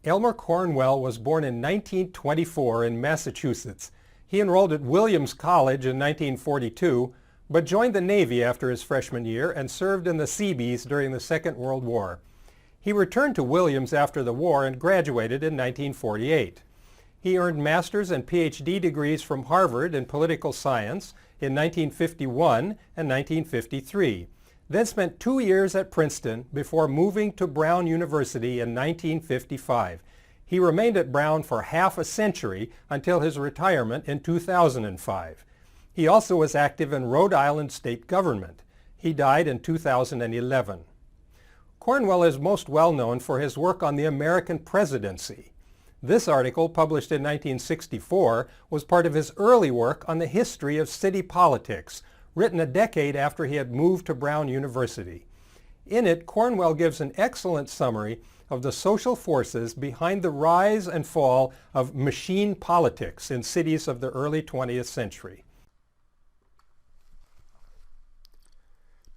Elmer Cornwell was born in 1924 in Massachusetts. He enrolled at Williams College in 1942, but joined the Navy after his freshman year and served in the Seabees during the Second World War. He returned to Williams after the war and graduated in 1948. He earned master's and PhD degrees from Harvard in political science in 1951 and 1953, then spent 2 years at Princeton before moving to Brown University in 1955. He remained at Brown for half a century until his retirement in 2005. He also was active in Rhode Island state government. He died in 2011. Cornwell is most well known for his work on the American presidency. This article, published in 1964, was part of his early work on the history of city politics, written a decade after he had moved to Brown University. In it, Cornwell gives an excellent summary of the social forces behind the rise and fall of machine politics in cities of the early 20th century.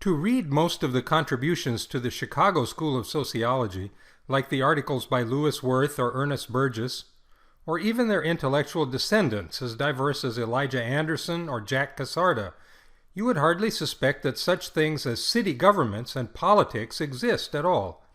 To read most of the contributions to the Chicago School of Sociology, like the articles by Lewis Worth or Ernest Burgess, or even their intellectual descendants as diverse as Elijah Anderson or Jack Casarda, you would hardly suspect that such things as city governments and politics exist at all.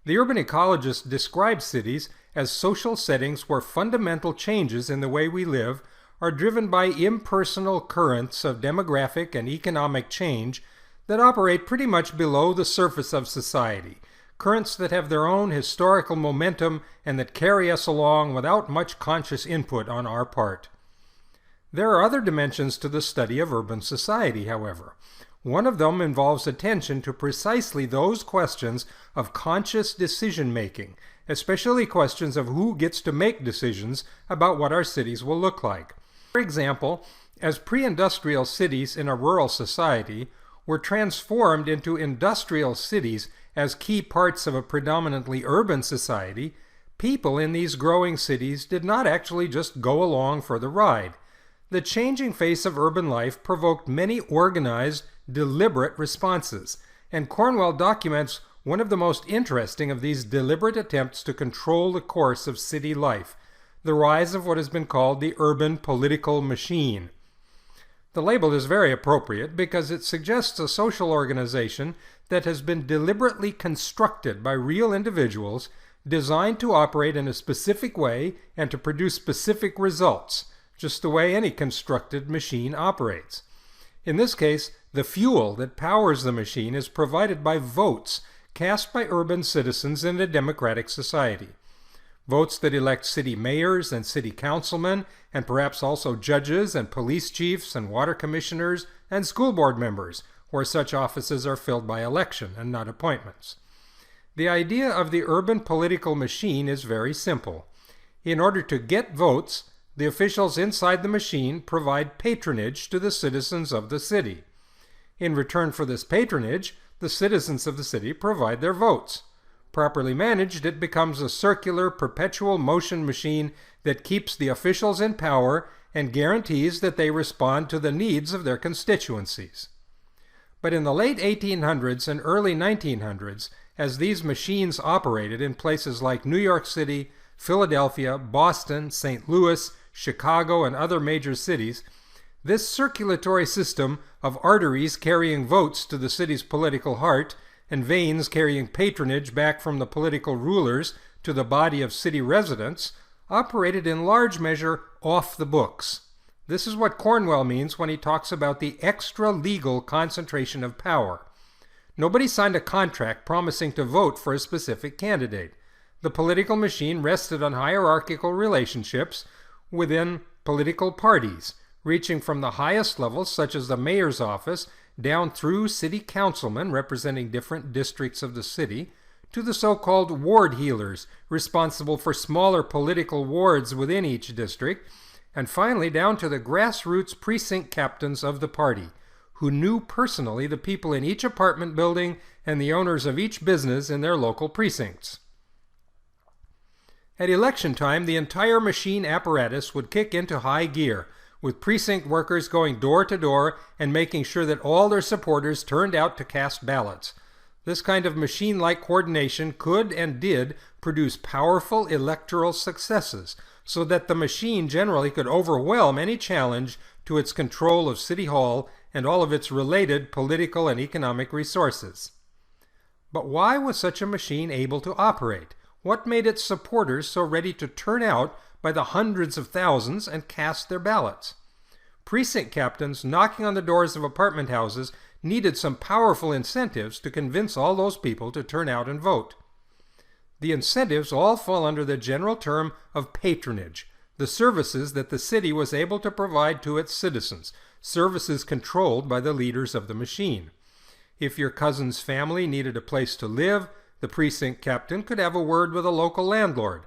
The urban ecologist describes cities as social settings where fundamental changes in the way we live are driven by impersonal currents of demographic and economic change that operate pretty much below the surface of society, currents that have their own historical momentum and that carry us along without much conscious input on our part. There are other dimensions to the study of urban society, however. One of them involves attention to precisely those questions of conscious decision-making, especially questions of who gets to make decisions about what our cities will look like. For example, as pre-industrial cities in a rural society were transformed into industrial cities as key parts of a predominantly urban society, people in these growing cities did not actually just go along for the ride. The changing face of urban life provoked many organized, deliberate responses, and Cornwell documents one of the most interesting of these deliberate attempts to control the course of city life, the rise of what has been called the urban political machine. The label is very appropriate because it suggests a social organization that has been deliberately constructed by real individuals, designed to operate in a specific way and to produce specific results, just the way any constructed machine operates. In this case, the fuel that powers the machine is provided by votes cast by urban citizens in a democratic society. Votes that elect city mayors and city councilmen, and perhaps also judges and police chiefs and water commissioners and school board members, where such offices are filled by election and not appointments. The idea of the urban political machine is very simple. In order to get votes, the officials inside the machine provide patronage to the citizens of the city. In return for this patronage, the citizens of the city provide their votes. Properly managed, it becomes a circular, perpetual motion machine that keeps the officials in power and guarantees that they respond to the needs of their constituencies. But in the late 1800s and early 1900s, as these machines operated in places like New York City, Philadelphia, Boston, St. Louis, Chicago, and other major cities, this circulatory system of arteries carrying votes to the city's political heart and veins carrying patronage back from the political rulers to the body of city residents operated in large measure off the books. This is what Cornwell means when he talks about the extra-legal concentration of power. Nobody signed a contract promising to vote for a specific candidate. The political machine rested on hierarchical relationships within political parties, reaching from the highest levels, such as the mayor's office, down through city councilmen representing different districts of the city, to the so-called ward heelers, responsible for smaller political wards within each district, and finally down to the grassroots precinct captains of the party, who knew personally the people in each apartment building and the owners of each business in their local precincts. At election time, the entire machine apparatus would kick into high gear, with precinct workers going door to door and making sure that all their supporters turned out to cast ballots. This kind of machine-like coordination could and did produce powerful electoral successes, so that the machine generally could overwhelm any challenge to its control of City Hall and all of its related political and economic resources. But why was such a machine able to operate? What made its supporters so ready to turn out by the hundreds of thousands and cast their ballots? Precinct captains knocking on the doors of apartment houses needed some powerful incentives to convince all those people to turn out and vote. The incentives all fall under the general term of patronage, the services that the city was able to provide to its citizens, services controlled by the leaders of the machine. If your cousin's family needed a place to live, the precinct captain could have a word with a local landlord.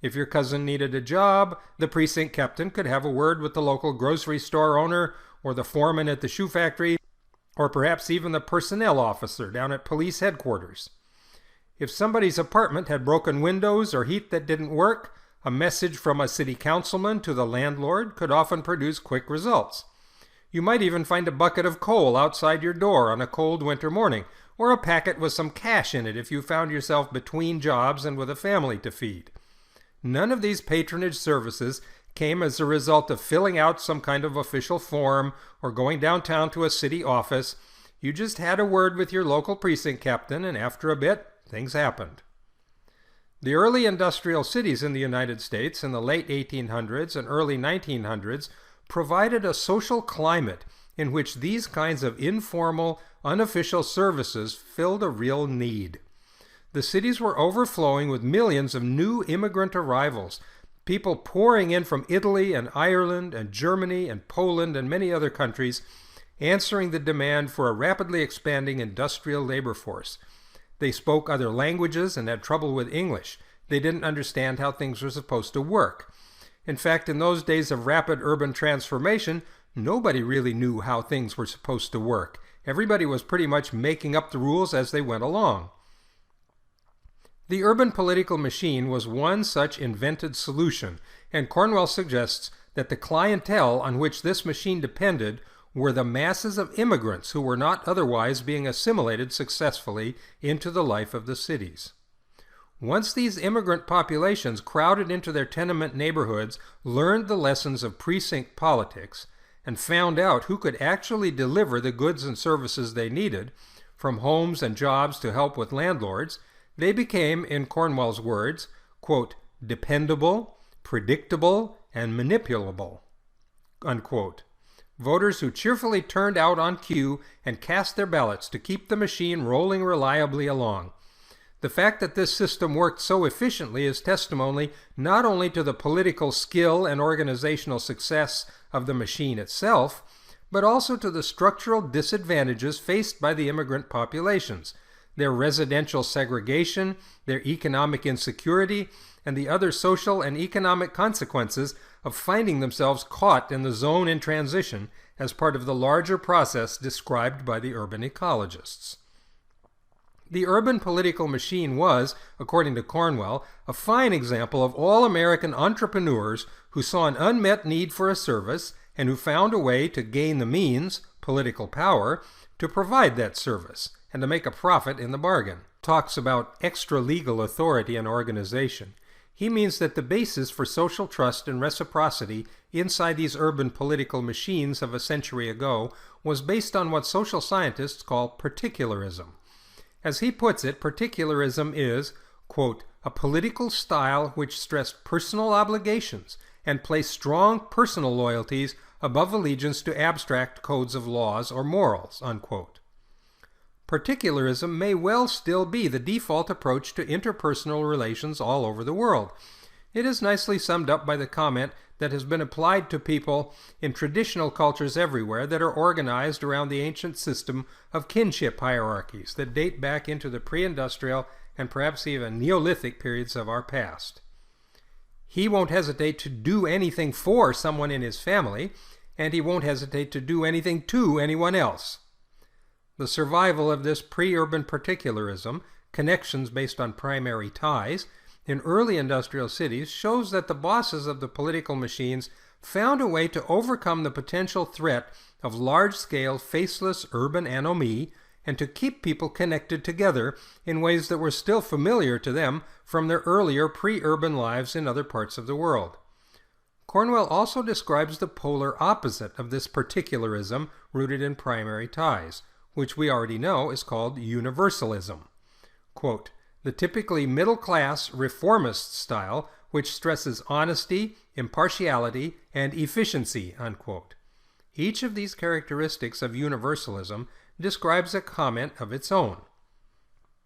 If your cousin needed a job, the precinct captain could have a word with the local grocery store owner or the foreman at the shoe factory, or perhaps even the personnel officer down at police headquarters. If somebody's apartment had broken windows or heat that didn't work, a message from a city councilman to the landlord could often produce quick results. You might even find a bucket of coal outside your door on a cold winter morning, or a packet with some cash in it if you found yourself between jobs and with a family to feed. None of these patronage services came as a result of filling out some kind of official form or going downtown to a city office. You just had a word with your local precinct captain, and after a bit, things happened. The early industrial cities in the United States in the late 1800s and early 1900s provided a social climate in which these kinds of informal, unofficial services filled a real need. The cities were overflowing with millions of new immigrant arrivals, people pouring in from Italy and Ireland and Germany and Poland and many other countries, answering the demand for a rapidly expanding industrial labor force. They spoke other languages and had trouble with English. They didn't understand how things were supposed to work. In fact, in those days of rapid urban transformation, nobody really knew how things were supposed to work. Everybody was pretty much making up the rules as they went along. The urban political machine was one such invented solution, and Cornwell suggests that the clientele on which this machine depended were the masses of immigrants who were not otherwise being assimilated successfully into the life of the cities. Once these immigrant populations crowded into their tenement neighborhoods, learned the lessons of precinct politics, and found out who could actually deliver the goods and services they needed, from homes and jobs to help with landlords, they became, in Cornwell's words, quote, dependable, predictable, and manipulable, unquote. Voters who cheerfully turned out on cue and cast their ballots to keep the machine rolling reliably along. The fact that this system worked so efficiently is testimony not only to the political skill and organizational success of the machine itself, but also to the structural disadvantages faced by the immigrant populations, their residential segregation, their economic insecurity, and the other social and economic consequences of finding themselves caught in the zone in transition as part of the larger process described by the urban ecologists. The urban political machine was, according to Cornwell, a fine example of all American entrepreneurs who saw an unmet need for a service and who found a way to gain the means, political power, to provide that service and to make a profit in the bargain. Talks about extra-legal authority and organization. He means that the basis for social trust and reciprocity inside these urban political machines of a century ago was based on what social scientists call particularism. As he puts it, particularism is, quote, a political style which stressed personal obligations and placed strong personal loyalties above allegiance to abstract codes of laws or morals, unquote. Particularism may well still be the default approach to interpersonal relations all over the world. It is nicely summed up by the comment that has been applied to people in traditional cultures everywhere that are organized around the ancient system of kinship hierarchies that date back into the pre-industrial and perhaps even Neolithic periods of our past. He won't hesitate to do anything for someone in his family, and he won't hesitate to do anything to anyone else. The survival of this pre-urban particularism, connections based on primary ties, in early industrial cities shows that the bosses of the political machines found a way to overcome the potential threat of large-scale faceless urban anomie and to keep people connected together in ways that were still familiar to them from their earlier pre-urban lives in other parts of the world. Cornwell also describes the polar opposite of this particularism rooted in primary ties, which we already know is called universalism. Quote, "The typically middle-class reformist style which stresses honesty, impartiality, and efficiency," unquote. Each of these characteristics of universalism describes a comment of its own.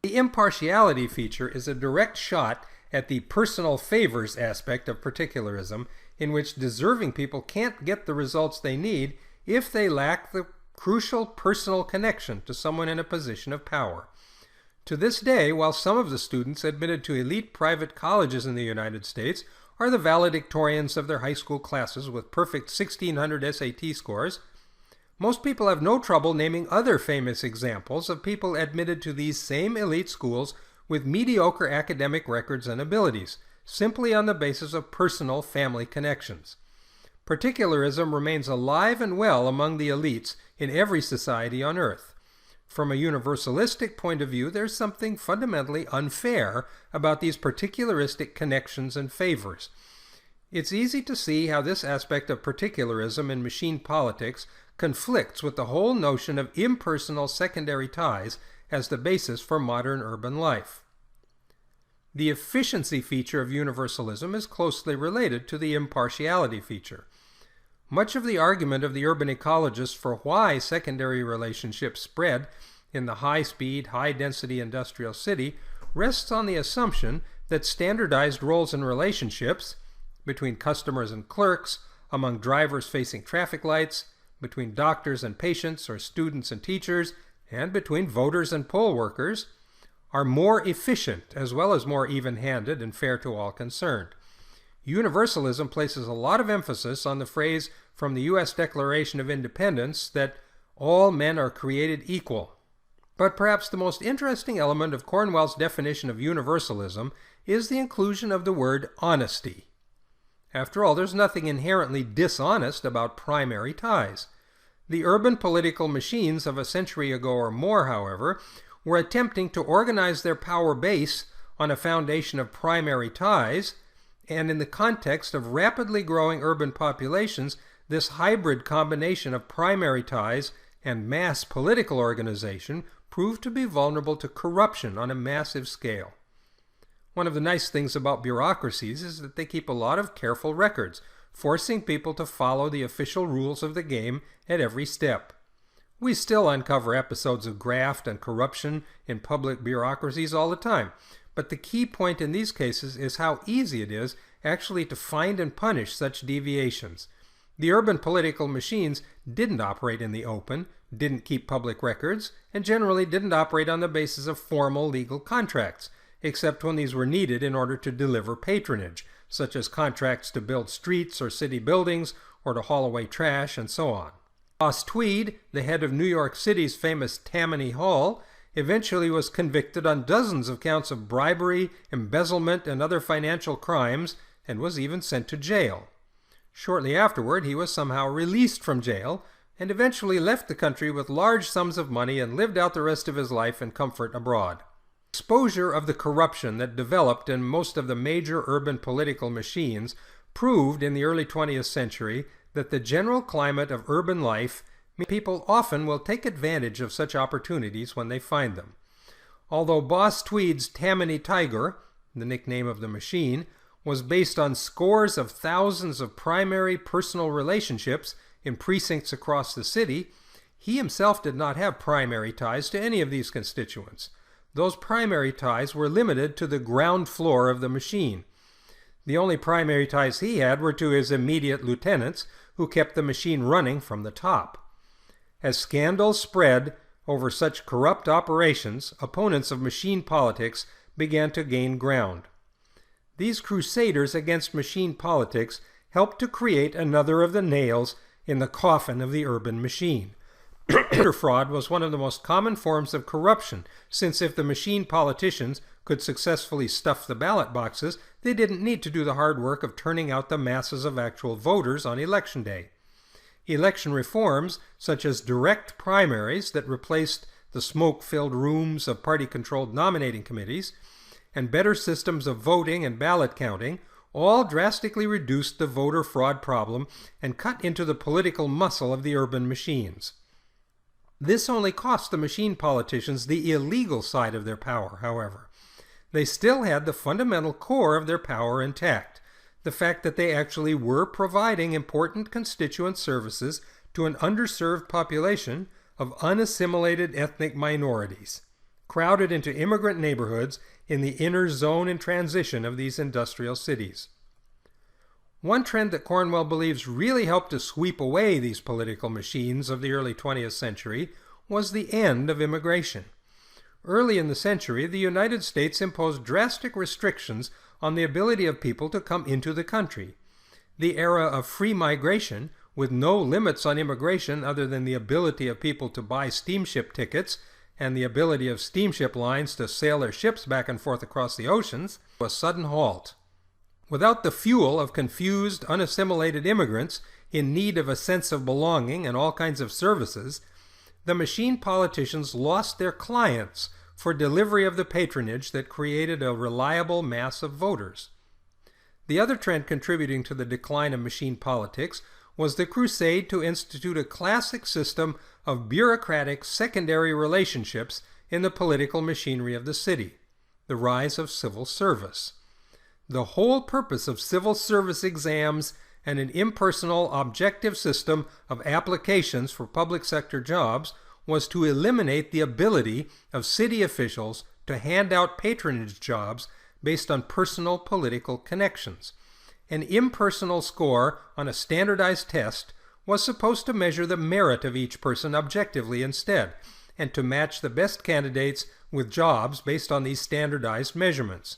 The impartiality feature is a direct shot at the personal favors aspect of particularism, in which deserving people can't get the results they need if they lack the crucial personal connection to someone in a position of power. To this day, while some of the students admitted to elite private colleges in the United States are the valedictorians of their high school classes with perfect 1600 SAT scores, most people have no trouble naming other famous examples of people admitted to these same elite schools with mediocre academic records and abilities, simply on the basis of personal family connections. Particularism remains alive and well among the elites in every society on earth. From a universalistic point of view, there's something fundamentally unfair about these particularistic connections and favors. It's easy to see how this aspect of particularism in machine politics conflicts with the whole notion of impersonal secondary ties as the basis for modern urban life. The efficiency feature of universalism is closely related to the impartiality feature. Much of the argument of the urban ecologists for why secondary relationships spread in the high-speed, high-density industrial city rests on the assumption that standardized roles and relationships between customers and clerks, among drivers facing traffic lights, between doctors and patients or students and teachers, and between voters and poll workers are more efficient as well as more even-handed and fair to all concerned. Universalism places a lot of emphasis on the phrase from the U.S. Declaration of Independence that all men are created equal. But perhaps the most interesting element of Cornwell's definition of universalism is the inclusion of the word honesty. After all, there's nothing inherently dishonest about primary ties. The urban political machines of a century ago or more, however, were attempting to organize their power base on a foundation of primary ties, and in the context of rapidly growing urban populations, this hybrid combination of primary ties and mass political organization proved to be vulnerable to corruption on a massive scale. One of the nice things about bureaucracies is that they keep a lot of careful records, forcing people to follow the official rules of the game at every step. We still uncover episodes of graft and corruption in public bureaucracies all the time, but the key point in these cases is how easy it is actually to find and punish such deviations. The urban political machines didn't operate in the open, didn't keep public records, and generally didn't operate on the basis of formal legal contracts, except when these were needed in order to deliver patronage, such as contracts to build streets or city buildings, or to haul away trash, and so on. Boss Tweed, the head of New York City's famous Tammany Hall, eventually was convicted on dozens of counts of bribery, embezzlement, and other financial crimes, and was even sent to jail. Shortly afterward, he was somehow released from jail, and eventually left the country with large sums of money and lived out the rest of his life in comfort abroad. Exposure of the corruption that developed in most of the major urban political machines proved in the early 20th century that the general climate of urban life means people often will take advantage of such opportunities when they find them. Although Boss Tweed's Tammany Tiger, the nickname of the machine, was based on scores of thousands of primary personal relationships in precincts across the city, he himself did not have primary ties to any of these constituents. Those primary ties were limited to the ground floor of the machine. The only primary ties he had were to his immediate lieutenants, who kept the machine running from the top. As scandals spread over such corrupt operations, opponents of machine politics began to gain ground. These crusaders against machine politics helped to create another of the nails in the coffin of the urban machine. Voter fraud was one of the most common forms of corruption, since if the machine politicians could successfully stuff the ballot boxes, they didn't need to do the hard work of turning out the masses of actual voters on Election Day. Election reforms, such as direct primaries that replaced the the smoke-filled rooms of party-controlled nominating committees, and better systems of voting and ballot counting all drastically reduced the voter fraud problem and cut into the political muscle of the urban machines. This only cost the machine politicians the illegal side of their power, however. They still had the fundamental core of their power intact, the fact that they actually were providing important constituent services to an underserved population of unassimilated ethnic minorities, crowded into immigrant neighborhoods in the inner zone and transition of these industrial cities. One trend that Cornwell believes really helped to sweep away these political machines of the early 20th century was the end of immigration. Early in the century, the United States imposed drastic restrictions on the ability of people to come into the country. The era of free migration, with no limits on immigration other than the ability of people to buy steamship tickets and the ability of steamship lines to sail their ships back and forth across the oceans, a sudden halt. Without the fuel of confused, unassimilated immigrants in need of a sense of belonging and all kinds of services, the machine politicians lost their clients for delivery of the patronage that created a reliable mass of voters. The other trend contributing to the decline of machine politics was the crusade to institute a classic system of bureaucratic secondary relationships in the political machinery of the city, the rise of civil service. The whole purpose of civil service exams and an impersonal, objective system of applications for public sector jobs was to eliminate the ability of city officials to hand out patronage jobs based on personal political connections. An impersonal score on a standardized test was supposed to measure the merit of each person objectively instead, and to match the best candidates with jobs based on these standardized measurements.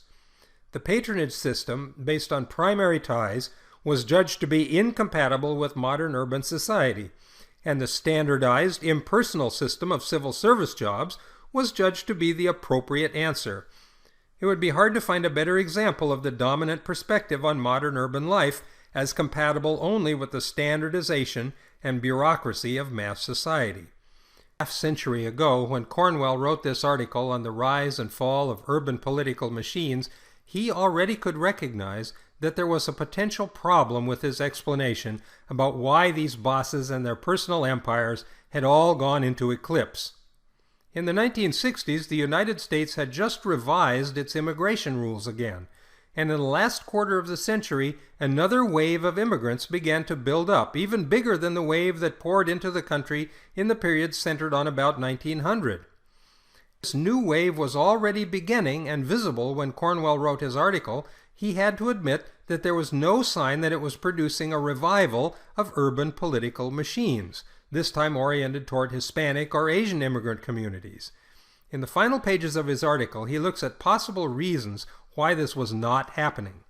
The patronage system, based on primary ties, was judged to be incompatible with modern urban society, and the standardized, impersonal system of civil service jobs was judged to be the appropriate answer. It would be hard to find a better example of the dominant perspective on modern urban life as compatible only with the standardization and bureaucracy of mass society. Half century ago, when Cornwell wrote this article on the rise and fall of urban political machines, he already could recognize that there was a potential problem with his explanation about why these bosses and their personal empires had all gone into eclipse. In the 1960s, the United States had just revised its immigration rules again, and in the last quarter of the century, another wave of immigrants began to build up, even bigger than the wave that poured into the country in the period centered on about 1900. This new wave was already beginning and visible when Cornwell wrote his article. He had to admit that there was no sign that it was producing a revival of urban political machines, this time oriented toward Hispanic or Asian immigrant communities. In the final pages of his article, he looks at possible reasons why this was not happening.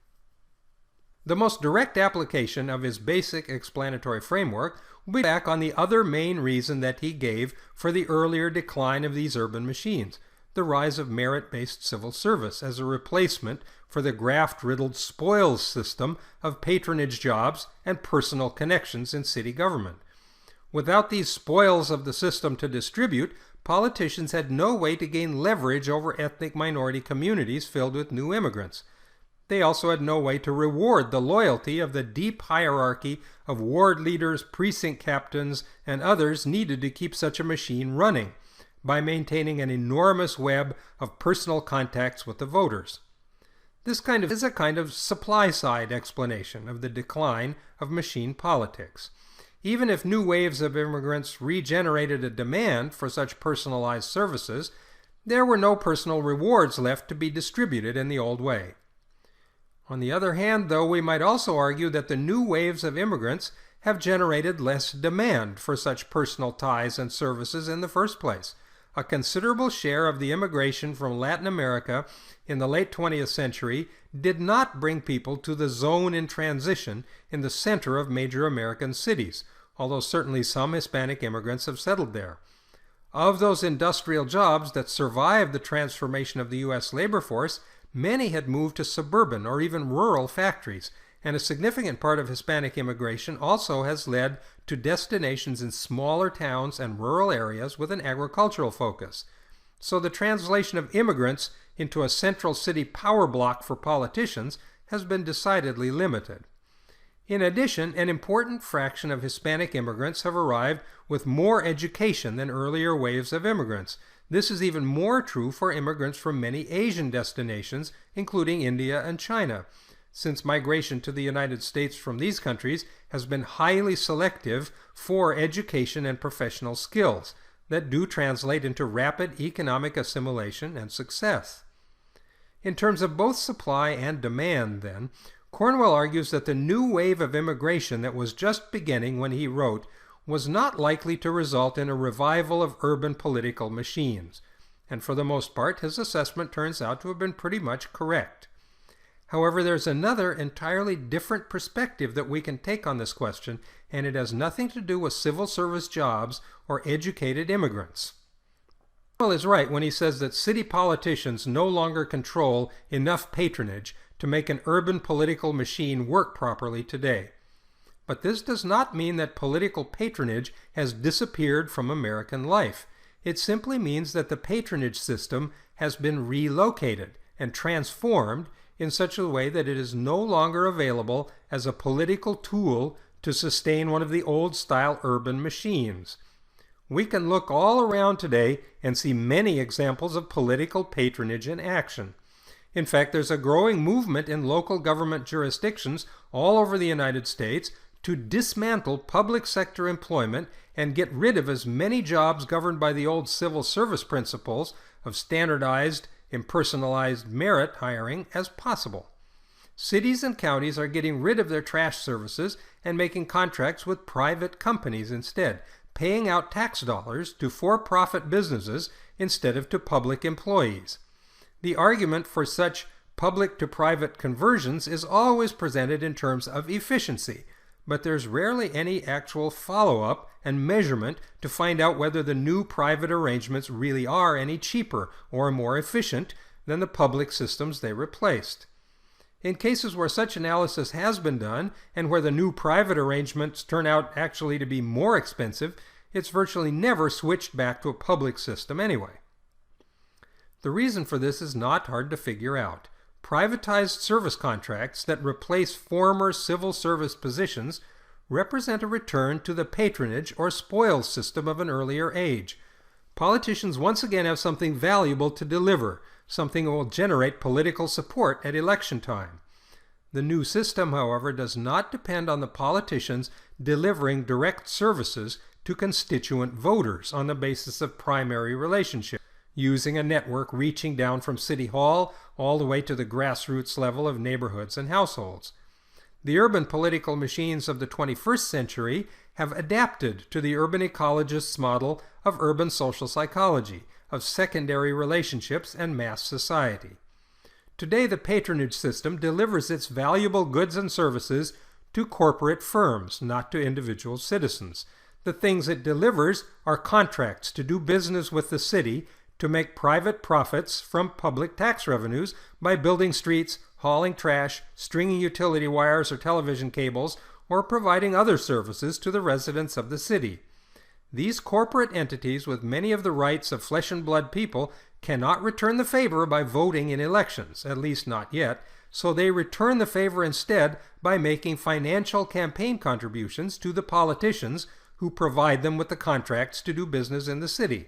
The most direct application of his basic explanatory framework will be back on the other main reason that he gave for the earlier decline of these urban machines, the rise of merit-based civil service as a replacement for the graft-riddled spoils system of patronage jobs and personal connections in city government. Without these spoils of the system to distribute, politicians had no way to gain leverage over ethnic minority communities filled with new immigrants. They also had no way to reward the loyalty of the deep hierarchy of ward leaders, precinct captains, and others needed to keep such a machine running, by maintaining an enormous web of personal contacts with the voters. This is a kind of supply-side explanation of the decline of machine politics. Even if new waves of immigrants regenerated a demand for such personalized services, there were no personal rewards left to be distributed in the old way. On the other hand, though, we might also argue that the new waves of immigrants have generated less demand for such personal ties and services in the first place. A considerable share of the immigration from Latin America in the late 20th century did not bring people to the zone in transition in the center of major American cities, although certainly some Hispanic immigrants have settled there. Of those industrial jobs that survived the transformation of the U.S. labor force, many had moved to suburban or even rural factories, and a significant part of Hispanic immigration also has led to destinations in smaller towns and rural areas with an agricultural focus. So the translation of immigrants into a central city power block for politicians has been decidedly limited. In addition, an important fraction of Hispanic immigrants have arrived with more education than earlier waves of immigrants. This is even more true for immigrants from many Asian destinations, including India and China, since migration to the United States from these countries has been highly selective for education and professional skills that do translate into rapid economic assimilation and success. In terms of both supply and demand, then, Cornwell argues that the new wave of immigration that was just beginning when he wrote was not likely to result in a revival of urban political machines, and for the most part his assessment turns out to have been pretty much correct. However, there's another entirely different perspective that we can take on this question, and it has nothing to do with civil service jobs or educated immigrants. Cornwell is right when he says that city politicians no longer control enough patronage to make an urban political machine work properly today. But this does not mean that political patronage has disappeared from American life. It simply means that the patronage system has been relocated and transformed in such a way that it is no longer available as a political tool to sustain one of the old-style urban machines. We can look all around today and see many examples of political patronage in action. In fact, there's a growing movement in local government jurisdictions all over the United States to dismantle public sector employment and get rid of as many jobs governed by the old civil service principles of standardized, impersonalized merit hiring as possible. Cities and counties are getting rid of their trash services and making contracts with private companies instead, paying out tax dollars to for-profit businesses instead of to public employees. The argument for such public-to-private conversions is always presented in terms of efficiency, but there's rarely any actual follow-up and measurement to find out whether the new private arrangements really are any cheaper or more efficient than the public systems they replaced. In cases where such analysis has been done, and where the new private arrangements turn out actually to be more expensive, it's virtually never switched back to a public system anyway. The reason for this is not hard to figure out. Privatized service contracts that replace former civil service positions represent a return to the patronage or spoils system of an earlier age. Politicians once again have something valuable to deliver, something that will generate political support at election time. The new system, however, does not depend on the politicians delivering direct services to constituent voters on the basis of primary relationships, using a network reaching down from City Hall all the way to the grassroots level of neighborhoods and households. The urban political machines of the 21st century have adapted to the urban ecologist's model of urban social psychology, of secondary relationships and mass society. Today, the patronage system delivers its valuable goods and services to corporate firms, not to individual citizens. The things it delivers are contracts to do business with the city to make private profits from public tax revenues by building streets, hauling trash, stringing utility wires or television cables, or providing other services to the residents of the city. These corporate entities, with many of the rights of flesh and blood people, cannot return the favor by voting in elections, at least not yet, so they return the favor instead by making financial campaign contributions to the politicians who provide them with the contracts to do business in the city.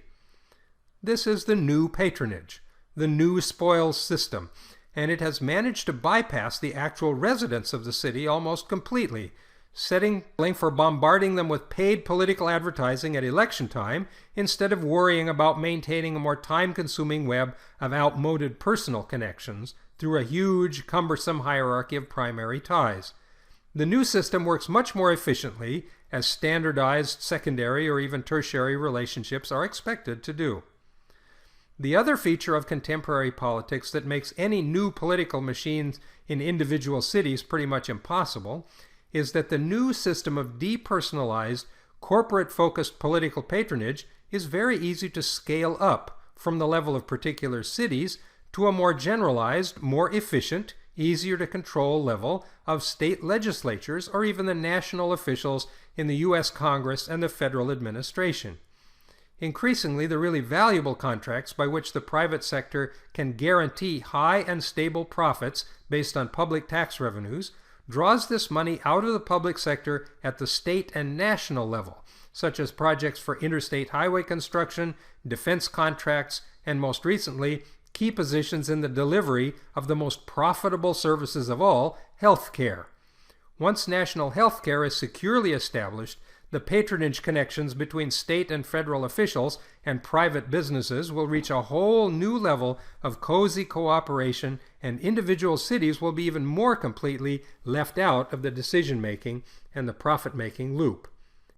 This is the new patronage, the new spoils system, and it has managed to bypass the actual residents of the city almost completely, setting for bombarding them with paid political advertising at election time instead of worrying about maintaining a more time-consuming web of outmoded personal connections through a huge, cumbersome hierarchy of primary ties. The new system works much more efficiently, as standardized secondary or even tertiary relationships are expected to do. The other feature of contemporary politics that makes any new political machines in individual cities pretty much impossible is that the new system of depersonalized, corporate-focused political patronage is very easy to scale up from the level of particular cities to a more generalized, more efficient, easier to control level of state legislatures or even the national officials in the U.S. Congress and the federal administration. Increasingly, the really valuable contracts by which the private sector can guarantee high and stable profits based on public tax revenues draws this money out of the public sector at the state and national level, such as projects for interstate highway construction, defense contracts, and most recently, key positions in the delivery of the most profitable services of all, health care. Once national health care is securely established, the patronage connections between state and federal officials and private businesses will reach a whole new level of cozy cooperation, and individual cities will be even more completely left out of the decision-making and the profit-making loop.